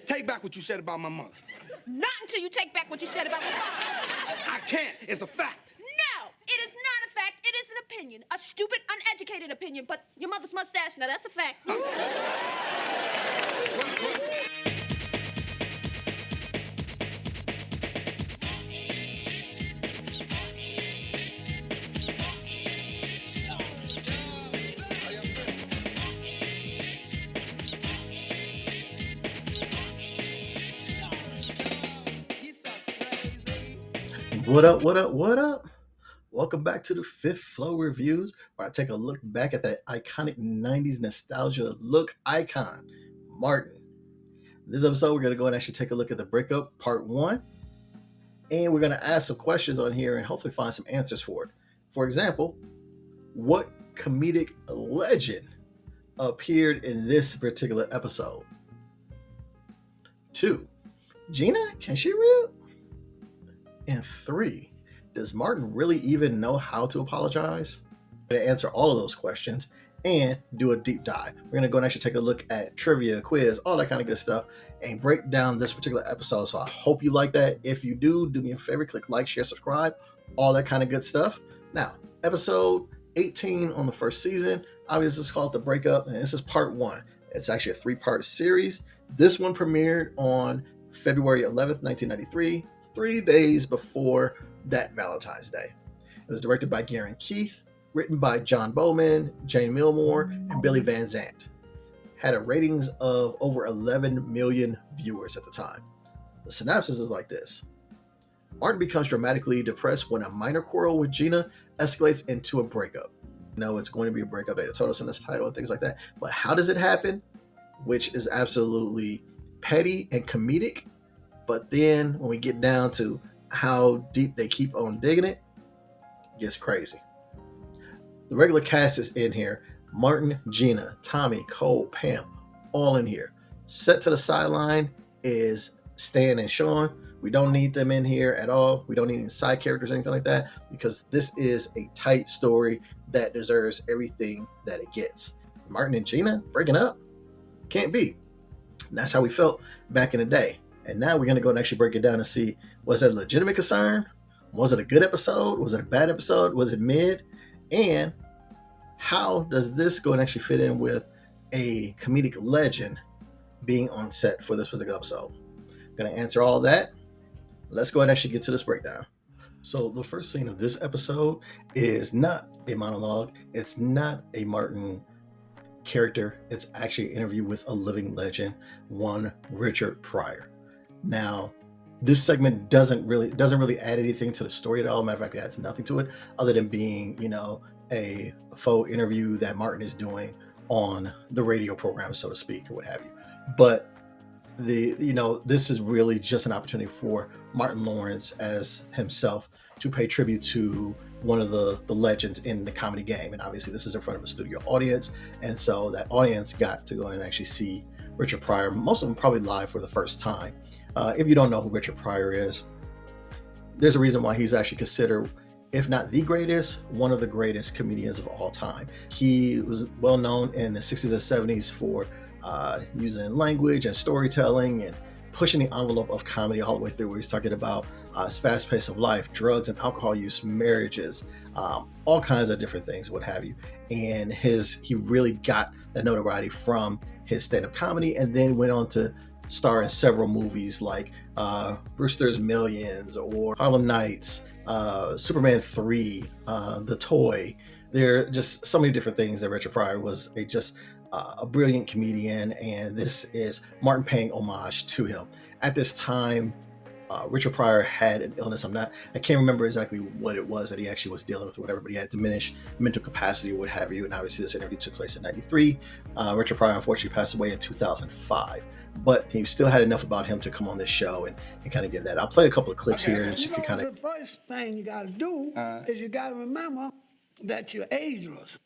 Take back what you said about my mother. Not until you take back what you said about my mother. I can't. It's a fact. No, it is not a fact. It is an opinion. A stupid, uneducated opinion. But your mother's mustache, now that's a fact. What up, what up, what up? Welcome back to the Fifth Flow Reviews, where I take a look back at that iconic 90s nostalgia look icon, Martin. This episode, we're going to go and actually take a look at the breakup, part 1. And we're going to ask some questions on here and hopefully find some answers for it. For example, what comedic legend appeared in this particular episode? 2, Gina, can she rap? And 3, does Martin really even know how to apologize? I'm going to answer all of those questions and do a deep dive. We're going to go and actually take a look at trivia, quiz, all that kind of good stuff, and break down this particular episode. So I hope you like that. If you do me a favor, click like, share, subscribe, all that kind of good stuff. Now, episode 18 on the first season. Obviously, it's called The Breakup, and this is part 1. It's actually a 3-part series. This one premiered on February 11th, 1993. 3 days before that Valentine's Day. It was directed by Garen Keith, written by John Bowman, Jane Milmore, and Billy Van Zandt. Had a ratings of over 11 million viewers at the time. The synopsis is like this. Martin becomes dramatically depressed when a minor quarrel with Gina escalates into a breakup. No, it's going to be a breakup. They told us in this title and things like that. But how does it happen? Which is absolutely petty and comedic. But then when we get down to how deep they keep on digging it gets crazy. The regular cast is in here. Martin, Gina, Tommy, Cole, Pam, all in here. Set to the sideline is Stan and Sean. We don't need them in here at all. We don't need any side characters or anything like that because this is a tight story that deserves everything that it gets. Martin and Gina breaking up? Can't be. And that's how we felt back in the day. And now we're going to go and actually break it down and see, was it a legitimate concern? Was it a good episode? Was it a bad episode? Was it mid? And how does this go and actually fit in with a comedic legend being on set for this particular episode? I'm going to answer all that. Let's go ahead and actually get to this breakdown. So the first scene of this episode is not a monologue. It's not a Martin character. It's actually an interview with a living legend, one Richard Pryor. Now, this segment doesn't really add anything to the story at all. Matter of fact, it adds nothing to it other than being, a faux interview that Martin is doing on the radio program, so to speak, or what have you. But this is really just an opportunity for Martin Lawrence as himself to pay tribute to one of the legends in the comedy game. And obviously this is in front of a studio audience. And so that audience got to go and actually see Richard Pryor, most of them probably live for the first time. If you don't know who Richard Pryor is, there's a reason why he's actually considered, if not the greatest, one of the greatest comedians of all time. He was well known in the 60s and 70s for using language and storytelling and pushing the envelope of comedy all the way through, where he's talking about his fast pace of life, drugs and alcohol use, marriages, all kinds of different things, what have you. And he really got that notoriety from his stand-up comedy, and then went on to star in several movies like Brewster's Millions or Harlem Nights, Superman 3, The Toy. There are just so many different things that Richard Pryor was a brilliant comedian, and this is Martin paying homage to him. At this time, Richard Pryor had an illness. I can't remember exactly what it was that he actually was dealing with or whatever, but he had diminished mental capacity or what have you. And obviously this interview took place in 93. Richard Pryor unfortunately passed away in 2005, but he still had enough about him to come on this show and kind of give that. I'll play a couple of clips here that you can kind of. The first thing you got to do is you got to remember that you're ageless.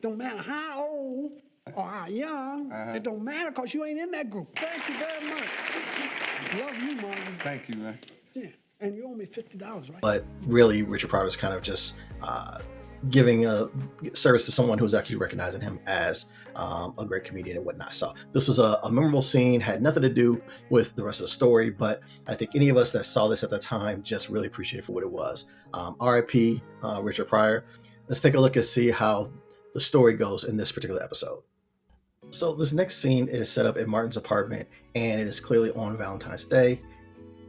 Don't matter how old or how young, it don't matter because you ain't in that group. Thank you very much. Love you, Martin. Thank you, man. Yeah, and you owe me $50, right? But really, Richard Pryor was kind of just giving a service to someone who's actually recognizing him as a great comedian and whatnot. So this was a memorable scene, had nothing to do with the rest of the story, but I think any of us that saw this at the time just really appreciated it for what it was. R.I.P. Richard Pryor. Let's take a look and see how the story goes in this particular episode. So this next scene is set up in Martin's apartment, and it is clearly on Valentine's Day.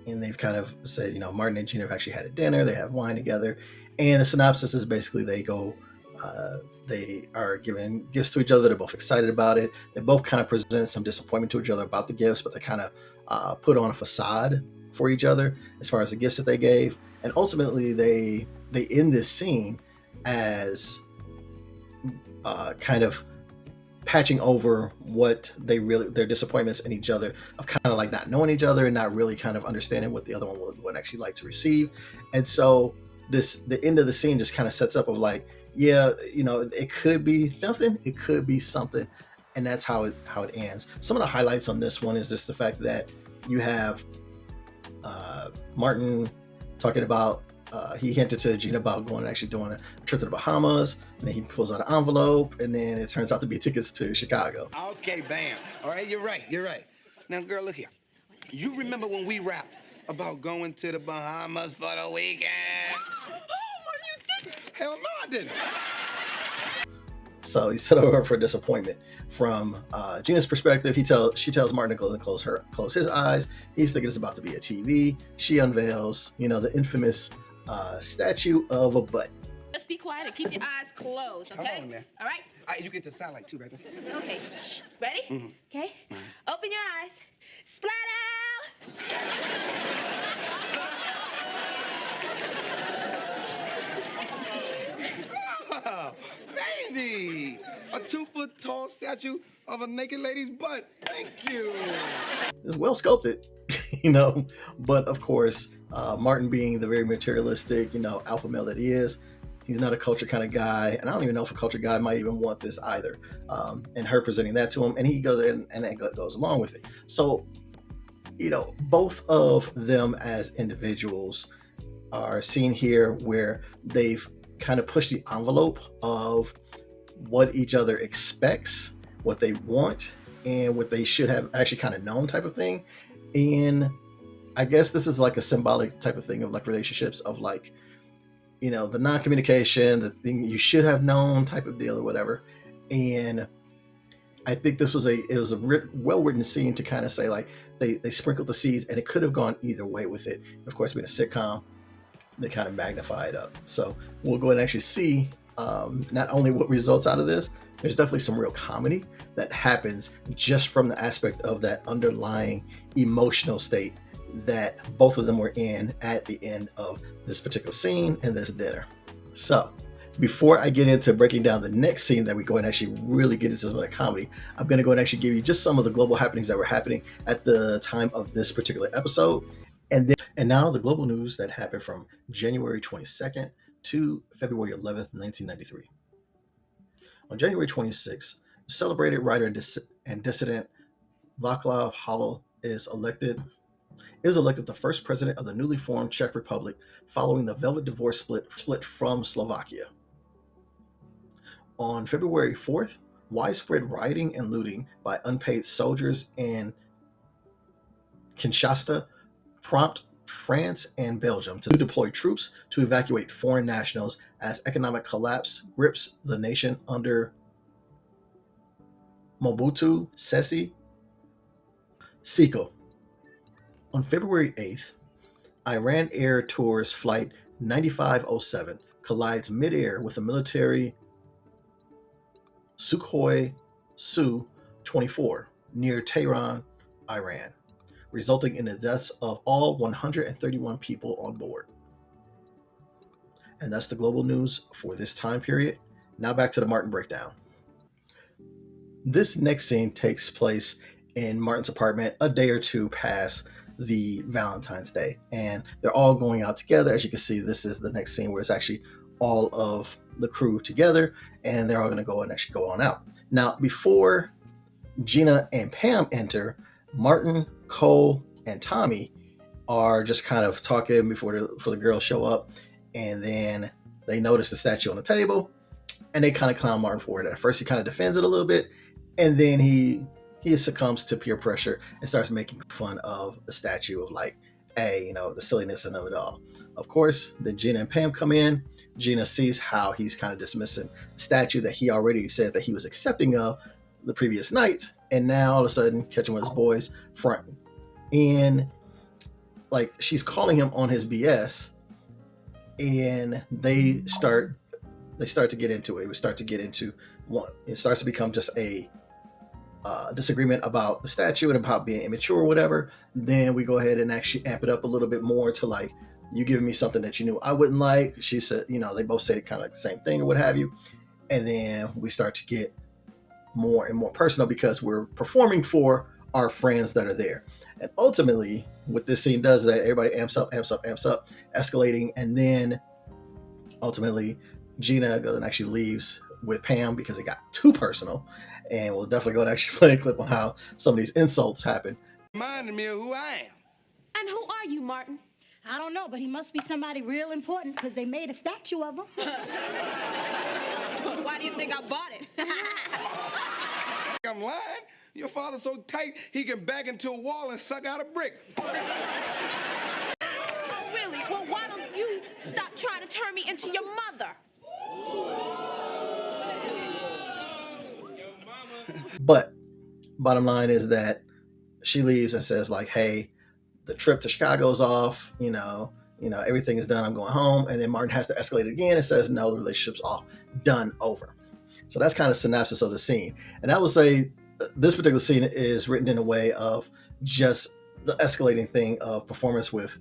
And they've kind of said, you know, Martin and Gina have actually had a dinner, they have wine together. And the synopsis is basically they are giving gifts to each other. They're both excited about it. They both kind of present some disappointment to each other about the gifts, but they kind of put on a facade for each other as far as the gifts that they gave. And ultimately, they end this scene as kind of patching over what their disappointments in each other of kind of like not knowing each other and not really kind of understanding what the other one would actually like to receive. And so the end of the scene just kind of sets up of like, yeah, you know, it could be nothing, it could be something, and that's how it ends. Some of the highlights on this one is just the fact that you have Martin talking about he hinted to Gina about going and actually doing a trip to the Bahamas, and then he pulls out an envelope, and then it turns out to be tickets to Chicago. Okay, bam. All right, you're right. Now, girl, look here. You remember when we rapped about going to the Bahamas for the weekend? Hell no, I didn't. So he set her up for disappointment. From Gina's perspective, she tells Martin to close his eyes. He's thinking it's about to be a TV. She unveils, you know, the infamous statue of a butt. Just be quiet and keep your eyes closed, okay? Come on, man. All right? You get the satellite too, baby. Okay. Shh. Ready? Mm-hmm. Okay. Open your eyes. Splat Oh, baby! A 2-foot tall statue of a naked lady's butt. Thank you. It's well sculpted, you know, but of course, Martin being the very materialistic, you know, alpha male that he is, he's not a culture kind of guy, and I don't even know if a culture guy might even want this either. And her presenting that to him, and he goes in and then goes along with it. So, you know, both of them as individuals are seen here where they've kind of pushed the envelope of what each other expects, what they want, and what they should have actually kind of known type of thing. And I guess this is like a symbolic type of thing of like relationships of like, you know, the non-communication, the thing you should have known type of deal or whatever. And I think this was a well-written scene to kind of say like they sprinkled the seeds, and it could have gone either way with it. Of course, being a sitcom, they kind of magnify it up. So we'll go ahead and actually see not only what results out of this, there's definitely some real comedy that happens just from the aspect of that underlying emotional state that both of them were in at the end of this particular scene and this dinner. So before I get into breaking down the next scene that we go and actually really get into some of the comedy, I'm going to go and actually give you just some of the global happenings that were happening at the time of this particular episode. And now the global news that happened from January 22nd to February 11th, 1993. On January 26th, celebrated writer and dissident Václav Havel is elected the first president of the newly formed Czech Republic following the Velvet Divorce split from Slovakia. On February 4th, widespread rioting and looting by unpaid soldiers in Kinshasa prompt France and Belgium to deploy troops to evacuate foreign nationals as economic collapse grips the nation under Mobutu Sese Seko. On February 8th, Iran Air Tours Flight 9507 collides midair with a military Sukhoi Su-24 near Tehran, Iran, resulting in the deaths of all 131 people on board. And that's the global news for this time period. Now back to the Martin breakdown. This next scene takes place in Martin's apartment a day or two past the Valentine's Day, and they're all going out together. As you can see, this is the next scene where it's actually all of the crew together, and they're all going to go and actually go on out. Now, before Gina and Pam enter, Martin, Cole, and Tommy are just kind of talking before the girls show up, and then they notice the statue on the table, and they kind of clown Martin for it. At first, he kind of defends it a little bit, and then he succumbs to peer pressure and starts making fun of the statue of like, hey, the silliness of it all. Of course, then Gina and Pam come in. Gina sees how he's kind of dismissing the statue that he already said that he was accepting of the previous night, and now all of a sudden catching with his boys fronting. And like she's calling him on his BS, and they start to get into it. We start to get into one. It starts to become just a disagreement about the statue and about being immature or whatever. Then we go ahead and actually amp it up a little bit more to like, you giving me something that you knew I wouldn't like. She said, they both say kind of like the same thing or what have you. And then we start to get more and more personal because we're performing for our friends that are there. And ultimately, what this scene does is that everybody amps up, escalating. And then ultimately, Gina goes and actually leaves with Pam because it got too personal. And we'll definitely go and actually play a clip on how some of these insults happen. Reminding me of who I am. And who are you, Martin? I don't know, but he must be somebody real important because they made a statue of him. Why do you think I bought it? I'm lying. Your father's so tight, he can back into a wall and suck out a brick. Oh, really? Well, why don't you stop trying to turn me into your mother? But bottom line is that she leaves and says like, hey, the trip to Chicago's off, everything is done, I'm going home. And then Martin has to escalate it again and says, no, the relationship's off, done, over. So that's kind of synopsis of the scene. And I would say this particular scene is written in a way of just the escalating thing of performance with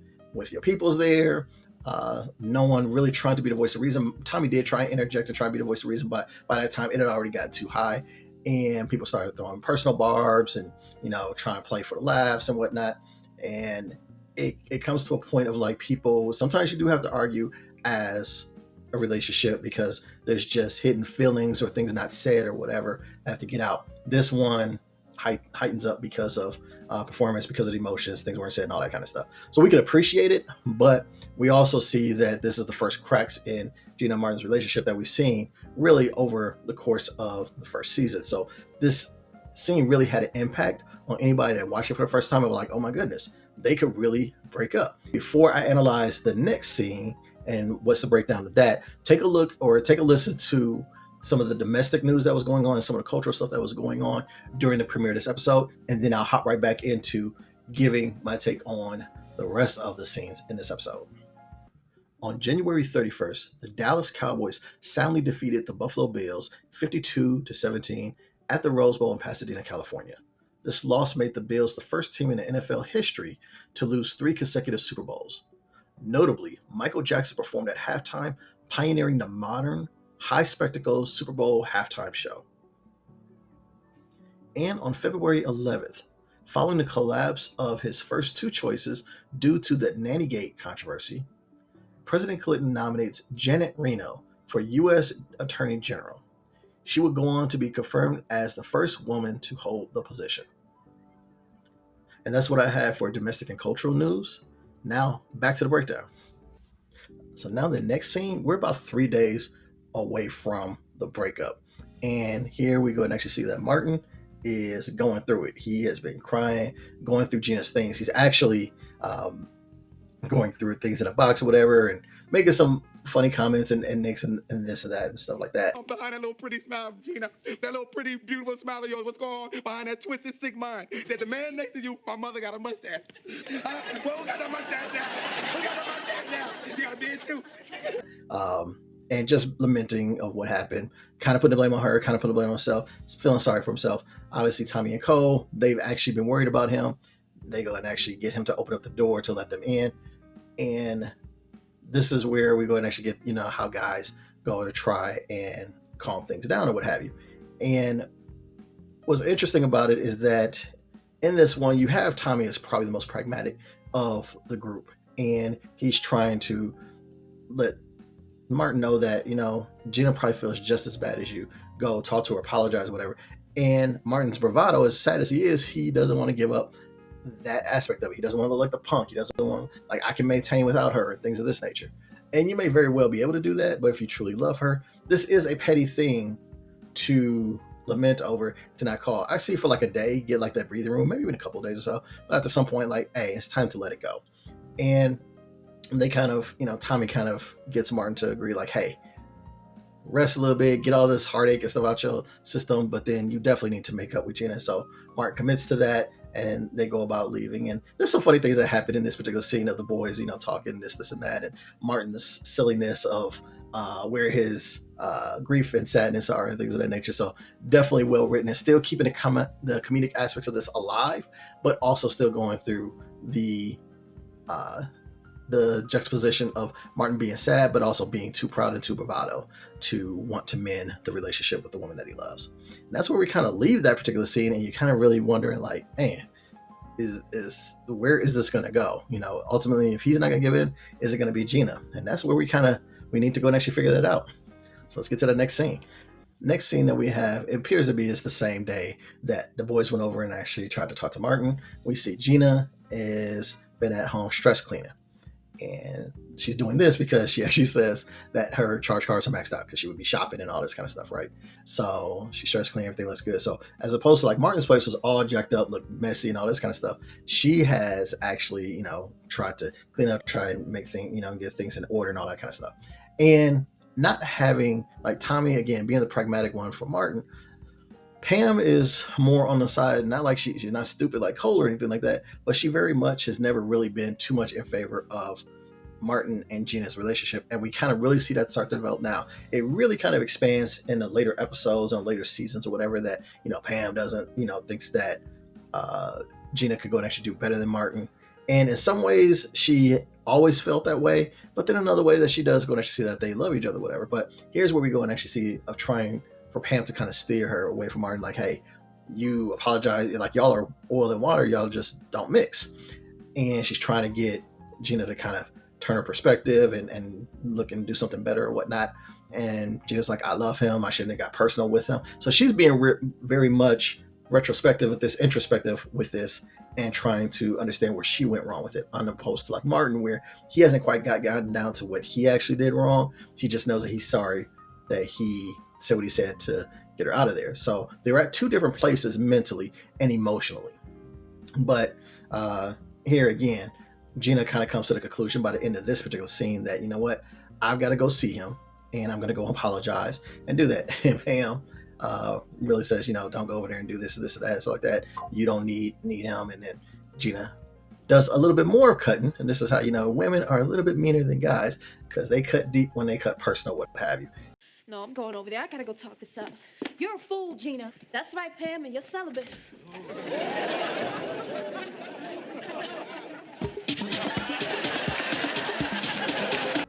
your peoples there. No one really trying to be the voice of reason. Tommy did try and interject and try and be the voice of reason, but by that time it had already gotten too high. And people started throwing personal barbs and, trying to play for the laughs and whatnot. And it comes to a point of like people, sometimes you do have to argue as a relationship because there's just hidden feelings or things not said or whatever that have to get out. This one heightens up because of performance, because of the emotions, things weren't said and all that kind of stuff. So we can appreciate it, but we also see that this is the first cracks in Gina and Martin's relationship that we've seen really over the course of the first season. So this scene really had an impact on anybody that watched it for the first time. It was like, oh my goodness, they could really break up. Before I analyze the next scene and what's the breakdown of that, take a look or take a listen to some of the domestic news that was going on and some of the cultural stuff that was going on during the premiere of this episode. And then I'll hop right back into giving my take on the rest of the scenes in this episode. On January 31st, the Dallas Cowboys soundly defeated the Buffalo Bills 52-17 at the Rose Bowl in Pasadena, California. This loss made the Bills the first team in the NFL history to lose 3 consecutive Super Bowls. Notably, Michael Jackson performed at halftime, pioneering the modern, high-spectacle Super Bowl halftime show. And on February 11th, following the collapse of his first 2 choices due to the Nannygate controversy, President Clinton nominates Janet Reno for U.S. Attorney General. She would go on to be confirmed as the first woman to hold the position. And that's what I have for domestic and cultural news. Now, back to the breakdown. So now the next scene, we're about 3 days away from the breakup. And here we go and actually see that Martin is going through it. He has been crying, going through Gina's things. He's actually going through things in a box or whatever and making some funny comments and nicks and this and that and stuff like that. Behind that little pretty smile, Gina, that little pretty, beautiful smile of yours, what's going on behind that twisted, sick mind? That the man next to you, my mother got a mustache. Well, who got the mustache now? Who got the mustache now? You got a beard too. And just lamenting of what happened, kind of putting the blame on her, kind of putting the blame on himself, feeling sorry for himself. Obviously, Tommy and Cole, they've actually been worried about him. They go and actually get him to open up the door to let them in. And this is where we go and actually get, how guys go to try and calm things down or what have you. And what's interesting about it is that in this one, you have Tommy as probably the most pragmatic of the group. And he's trying to let Martin know that, Gina probably feels just as bad as you. Go talk to her, apologize, whatever. And Martin's bravado, as sad as he is, he doesn't want to give up that aspect of it. He doesn't want to look like the punk. He doesn't want, I can maintain without her and things of this nature. And you may very well be able to do that, but if you truly love her, this is a petty thing to lament over, to not call. I see for like a day, get like that breathing room, maybe even a couple of days or so. But after some point, like, hey, it's time to let it go. And they kind of, Tommy kind of gets Martin to agree, like, hey, rest a little bit, get all this heartache and stuff out your system, but then you definitely need to make up with Gina. So Martin commits to that, and they go about leaving. And there's some funny things that happen in this particular scene of the boys, talking this and that, and Martin's silliness of where his grief and sadness are and things of that nature. So definitely well written, and still keeping the comedic aspects of this alive, but also still going through the juxtaposition of Martin being sad, but also being too proud and too bravado to want to mend the relationship with the woman that he loves. And that's where we kind of leave that particular scene, and you're kind of really wondering, like, man, where is this going to go? Ultimately, if he's not going to give in, is it going to be Gina? And that's where we need to go and actually figure that out. So let's get to the next scene. Next scene that we have, it appears to be is the same day that the boys went over and actually tried to talk to Martin. We see Gina is been at home stress cleaning. And she's doing this because she actually says that her charge cards are maxed out because she would be shopping and all this kind of stuff, right? So she starts cleaning, everything looks good. So as opposed to like Martin's place was all jacked up, looked messy and all this kind of stuff, she has actually, tried to clean up, try and make things, get things in order and all that kind of stuff. And not having, like Tommy, again, being the pragmatic one for Martin, Pam is more on the side, not like she's not stupid like Cole or anything like that, but she very much has never really been too much in favor of Martin and Gina's relationship. And we kind of really see that start to develop now. It really kind of expands in the later episodes or later seasons or whatever that, Pam doesn't, thinks that Gina could go and actually do better than Martin. And in some ways, she always felt that way. But then another way that she does go and actually see that they love each other, whatever. But here's where we go and actually see of trying for Pam to kind of steer her away from Martin, like, hey, you apologize, like y'all are oil and water, y'all just don't mix. And she's trying to get Gina to kind of turn her perspective and look and do something better or whatnot. And Gina's like, I love him, I shouldn't have got personal with him. So she's being very much retrospective with this, introspective with this, and trying to understand where she went wrong with it, unopposed to like Martin, where he hasn't quite gotten down to what he actually did wrong. He just knows that he's sorry that he said what he said to get her out of there. So they're at two different places mentally and emotionally. But here again, Gina kind of comes to the conclusion by the end of this particular scene that, you know what, I've got to go see him and I'm going to go apologize and do that. And Pam really says, don't go over there and do this and this and that and stuff like that. You don't need him. And then Gina does a little bit more of cutting. And this is how, women are a little bit meaner than guys because they cut deep when they cut personal, what have you. No, I'm going over there. I gotta go talk this out. You're a fool, Gina. That's right, Pam, and you're celibate.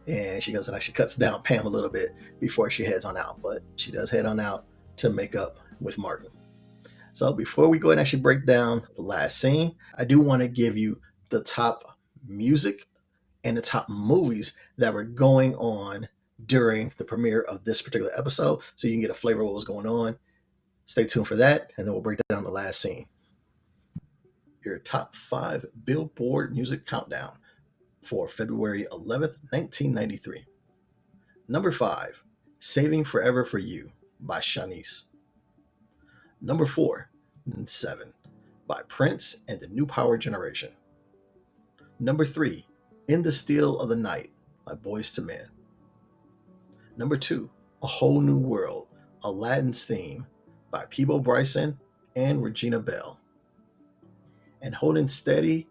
And she goes and actually cuts down Pam a little bit before she heads on out. But she does head on out to make up with Martin. So before we go and actually break down the last scene, I do want to give you the top music and the top movies that were going on during the premiere of this particular episode, so you can get a flavor of what was going on. Stay tuned for that, and then we'll break down the last scene. Your top 5 Billboard music countdown for February 11th, 1993. Number 5, Saving Forever for You by Shanice. Number 4 and 7 by Prince and the New Power Generation. Number 3, In the Still of the Night by Boyz II Men. Number 2, A Whole New World, Aladdin's Theme by Peebo Bryson and Regina Belle. And holding steady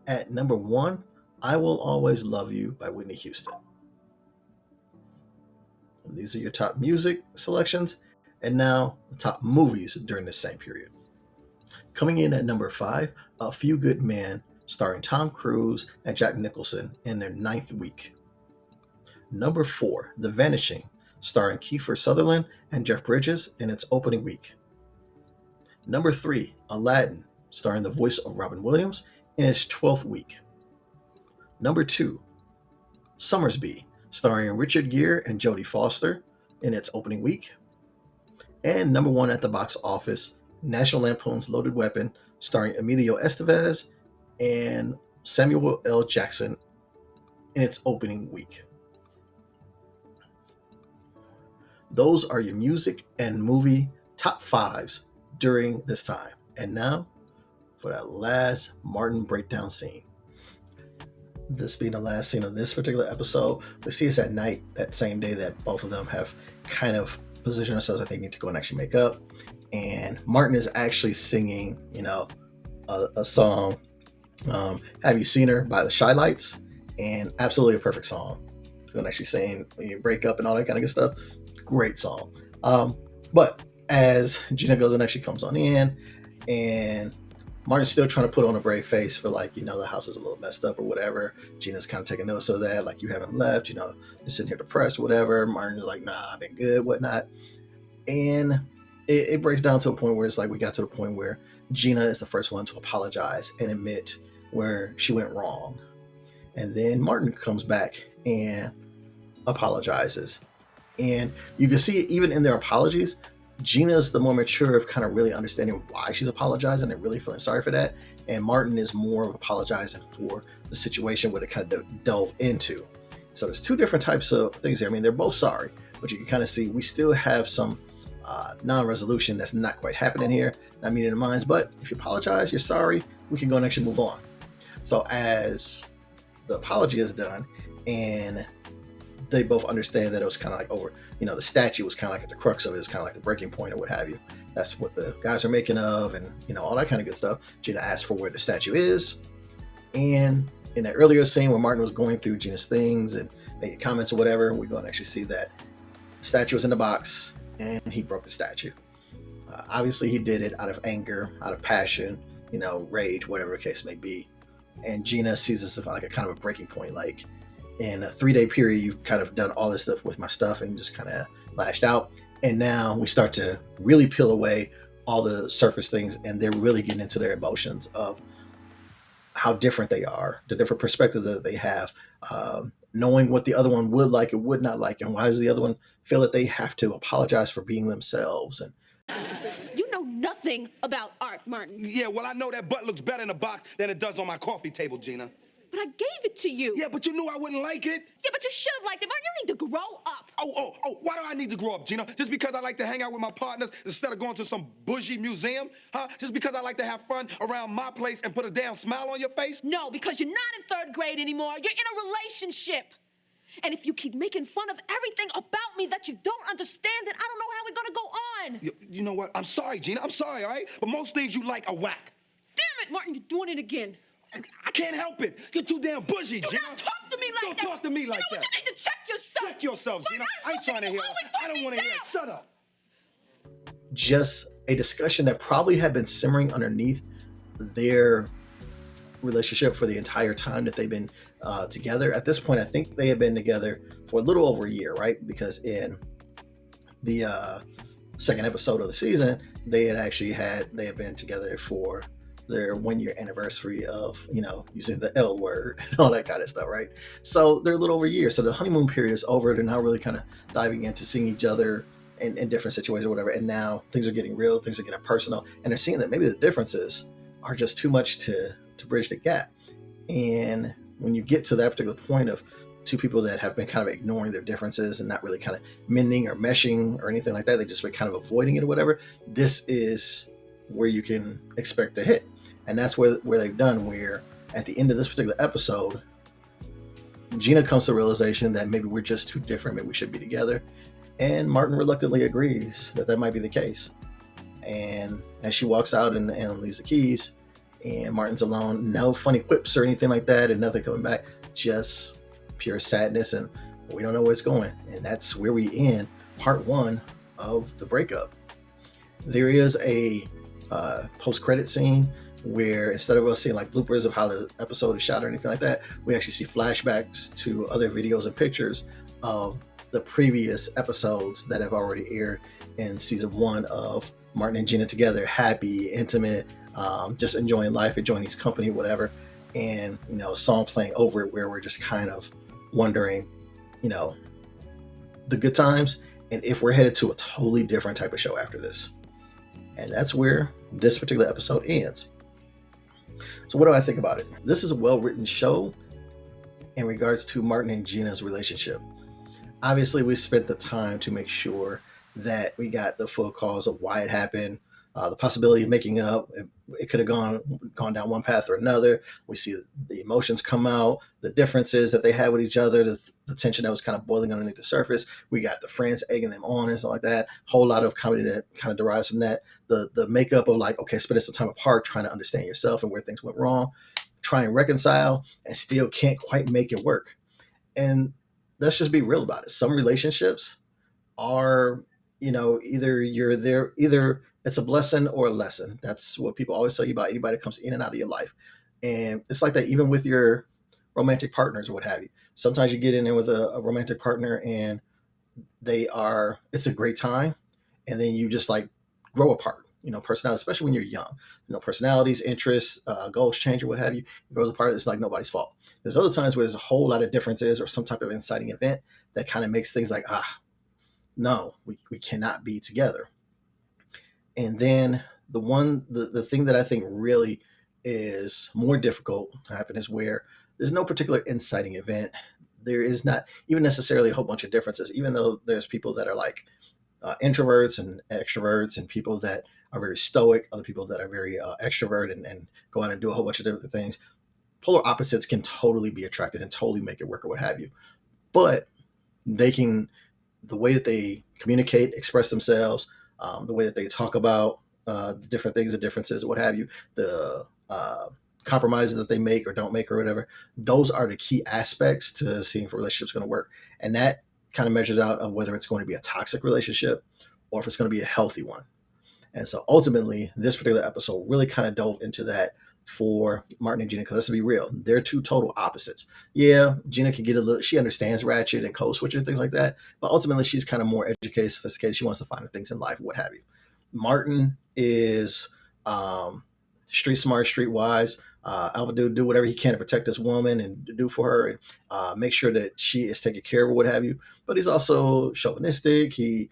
at number 1, I Will Always Love You by Whitney Houston. And these are your top music selections, and now the top movies during this same period. Coming in at number 5, A Few Good Men, starring Tom Cruise and Jack Nicholson in their 9th week. Number 4, The Vanishing, starring Kiefer Sutherland and Jeff Bridges in its opening week. Number 3, Aladdin, starring the voice of Robin Williams in its 12th week. Number 2, Summersby, starring Richard Gere and Jodie Foster in its opening week. And number 1 at the box office, National Lampoon's Loaded Weapon, starring Emilio Estevez and Samuel L. Jackson in its opening week. Those are your music and movie top fives during this time. And now for that last Martin breakdown scene. This being the last scene of this particular episode, we see us at night, that same day that both of them have kind of positioned themselves that they need to go and actually make up. And Martin is actually singing, a song, Have You Seen Her by the Shy Lights? And absolutely a perfect song. Going actually saying when you break up and all that kind of good stuff. Great song. But as Gina goes and actually comes on in, and Martin's still trying to put on a brave face for the house is a little messed up or whatever. Gina's kind of taking notice of that, like, you haven't left, you're sitting here depressed, whatever. Martin's like, nah, I've been good, whatnot. And it breaks down to a point where it's like we got to the point where Gina is the first one to apologize and admit where she went wrong. And then Martin comes back and apologizes. And you can see even in their apologies, Gina's the more mature of kind of really understanding why she's apologizing and really feeling sorry for that. And Martin is more of apologizing for the situation where they kind of delve into. So there's two different types of things here. I mean, they're both sorry, but you can kind of see we still have some non-resolution that's not quite happening here, not meeting the minds. But if you apologize, you're sorry, we can go and actually move on. So as the apology is done and they both understand that it was kind of like over, the statue was kind of like at the crux of it. It's kind of like the breaking point or what have you. That's what the guys are making of and, all that kind of good stuff. Gina asked for where the statue is. And in that earlier scene where Martin was going through Gina's things and making comments or whatever, we're going to actually see that the statue was in the box and he broke the statue. Obviously, he did it out of anger, out of passion, rage, whatever the case may be. And Gina sees this as like a kind of a breaking point, like, in a 3-day period, you've kind of done all this stuff with my stuff and just kind of lashed out. And now we start to really peel away all the surface things and they're really getting into their emotions of how different they are, the different perspective that they have, knowing what the other one would like or would not like. And why does the other one feel that they have to apologize for being themselves? And You know nothing about art, Martin. Yeah, well, I know that butt looks better in a box than it does on my coffee table, Gina. But I gave it to you. Yeah, but you knew I wouldn't like it. Yeah, but you should have liked it, Martin. You need to grow up. Oh, why do I need to grow up, Gina? Just because I like to hang out with my partners instead of going to some bougie museum? Huh? Just because I like to have fun around my place and put a damn smile on your face? No, because you're not in 3rd grade anymore. You're in a relationship. And if you keep making fun of everything about me that you don't understand, then I don't know how we're going to go on. You know what? I'm sorry, Gina. I'm sorry, all right? But most things you like are whack. Damn it, Martin, you're doing it again. I can't help it. You're too damn bougie, Do Gina. not talk to me like Don't that. talk to me like You know what? that. You need to check yourself. Check yourself, Gina. I ain't trying to hear it. I don't want to hear it. Shut up. just a discussion that probably had been simmering underneath their relationship for the entire time that they've been together. At this point, I think they have been together for a little over a year, right? Because in the second episode of the season, they had been together for their 1 year anniversary of, using the L word and all that kind of stuff, right? So they're a little over a year. So the honeymoon period is over. They're now really kind of diving into seeing each other in different situations or whatever. And now things are getting real, things are getting personal. And they're seeing that maybe the differences are just too much to bridge the gap. And when you get to that particular point of two people that have been kind of ignoring their differences and not really kind of mending or meshing or anything like that, they just been kind of avoiding it or whatever, this is where you can expect to hit. And that's where they've done, where at the end of this particular episode, Gina comes to the realization that maybe we're just too different, maybe we should be together. And Martin reluctantly agrees that might be the case. And as she walks out and leaves the keys, and Martin's alone, no funny quips or anything like that, and nothing coming back, just pure sadness, and we don't know where it's going. And that's where we end part 1 of the breakup. There is a post-credit scene where instead of us seeing like bloopers of how the episode is shot or anything like that, we actually see flashbacks to other videos and pictures of the previous episodes that have already aired in season 1 of Martin and Gina together, happy, intimate, just enjoying life, enjoying his company, whatever. And, a song playing over it where we're just kind of wondering, the good times, and if we're headed to a totally different type of show after this. And that's where this particular episode ends. So what do I think about it? This is a well-written show in regards to Martin and Gina's relationship. obviously we spent the time to make sure that we got the full cause of why it happened, the possibility of making up. It could have gone down one path or another. We see the emotions come out, the differences that they had with each other, the tension that was kind of boiling underneath the surface. We got the friends egging them on and stuff like that. Whole lot of comedy that kind of derives from that. The makeup of like, okay, spending some time apart, trying to understand yourself and where things went wrong, try and reconcile, and still can't quite make it work. And let's just be real about it. Some relationships are, either it's a blessing or a lesson. That's what people always tell you about anybody that comes in and out of your life. And it's like that even with your romantic partners or what have you. Sometimes you get in there with a romantic partner and it's a great time. And then you just like grow apart, personality, especially when you're young, personalities, interests, goals change or what have you. It grows apart. It's like nobody's fault. There's other times where there's a whole lot of differences or some type of inciting event that kind of makes things like, no, we cannot be together. And then the thing that I think really is more difficult to happen is where there's no particular inciting event. There is not even necessarily a whole bunch of differences, even though there's people that are like introverts and extroverts, and people that are very stoic, other people that are very extrovert and go out and do a whole bunch of different things. Polar opposites can totally be attracted and totally make it work or what have you. But the way that they communicate, express themselves, the way that they talk about the different things, the differences, what have you, the compromises that they make or don't make or whatever, those are the key aspects to seeing if a relationship's going to work. And that kind of measures out of whether it's going to be a toxic relationship or if it's going to be a healthy one. And so ultimately, this particular episode really kind of dove into that for Martin and Gina, because let's be real, they're two total opposites. Yeah, Gina can get she understands ratchet and code switching and things like that, but ultimately she's kind of more educated, sophisticated. She wants to find the things in life, what have you. Martin is street smart, street wise. Alpha dude, do whatever he can to protect this woman and do for her and make sure that she is taken care of or what have you. But he's also chauvinistic. He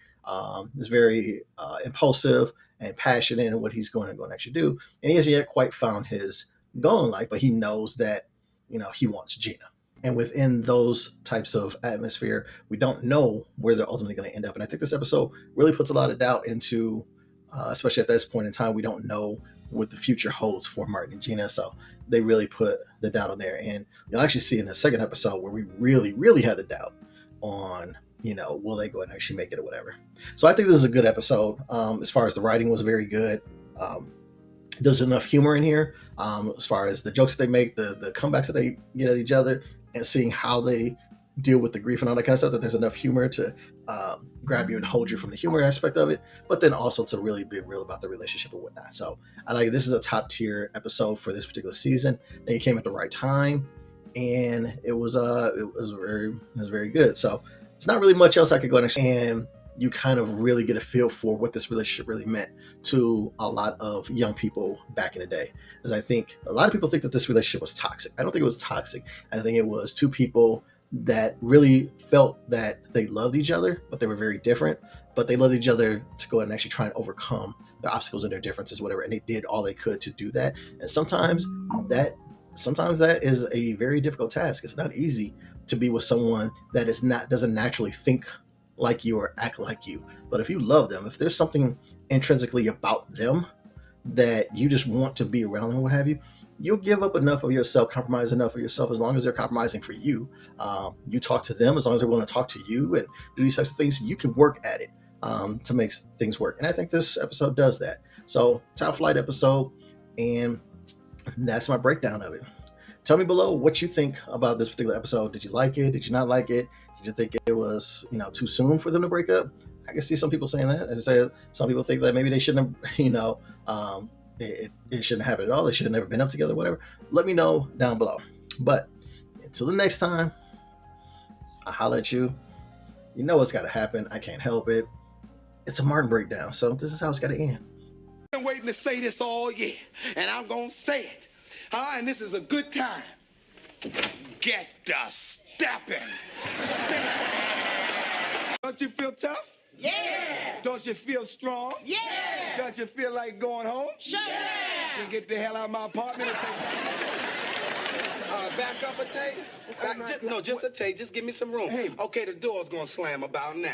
is very impulsive and passionate in what he's going to actually do. And he hasn't yet quite found his goal in life, but he knows that, he wants Gina. And within those types of atmosphere, we don't know where they're ultimately going to end up. And I think this episode really puts a lot of doubt into, especially at this point in time, we don't know what the future holds for Martin and Gina. So they really put the doubt on there. And you'll actually see in the second episode where we really, really had the doubt on, will they go and actually make it or whatever. So I think this is a good episode. As far as the writing was very good. There's enough humor in here as far as the jokes that they make, the comebacks that they get at each other, and seeing how they deal with the grief and all that kind of stuff, that there's enough humor to grab you and hold you from the humor aspect of it, but then also to really be real about the relationship and whatnot. So I like this is a top tier episode for this particular season. They came at the right time, and it was very good. So it's not really much else I could go and you kind of really get a feel for what this relationship really meant to a lot of young people back in the day. As I think a lot of people think that this relationship was toxic. I don't think it was toxic. I think it was two people that really felt that they loved each other, but they were very different. But they loved each other to go ahead and actually try and overcome their obstacles and their differences, whatever. And they did all they could to do that. And sometimes that is a very difficult task. It's not easy to be with someone that doesn't naturally think like you or act like you. But if you love them, if there's something intrinsically about them that you just want to be around them, what have you, you'll give up enough of yourself, compromise enough of yourself, as long as they're compromising for you. You talk to them, as long as they're willing to talk to you and do these types of things, you can work at it to make things work. And I think this episode does that. So top flight episode, and that's my breakdown of it. Tell me below what you think about this particular episode. Did you like it? Did you not like it? Did you think it was, too soon for them to break up? I can see some people saying that. As I said, some people think that maybe they shouldn't have, it shouldn't happen at all. They should have never been up together, whatever. Let me know down below. But until the next time, I holler at you. You know what's got to happen. I can't help it. It's a Martin breakdown, so this is how it's got to end. I've been waiting to say this all year, and I'm going to say it. And this is a good time. Get the stepping. Don't you feel tough? Yeah. Don't you feel strong? Yeah. Don't you feel like going home? Sure. Then get the hell out of my apartment and take Back up a taste? No, just a taste. Just give me some room. Okay, the door's gonna slam about now.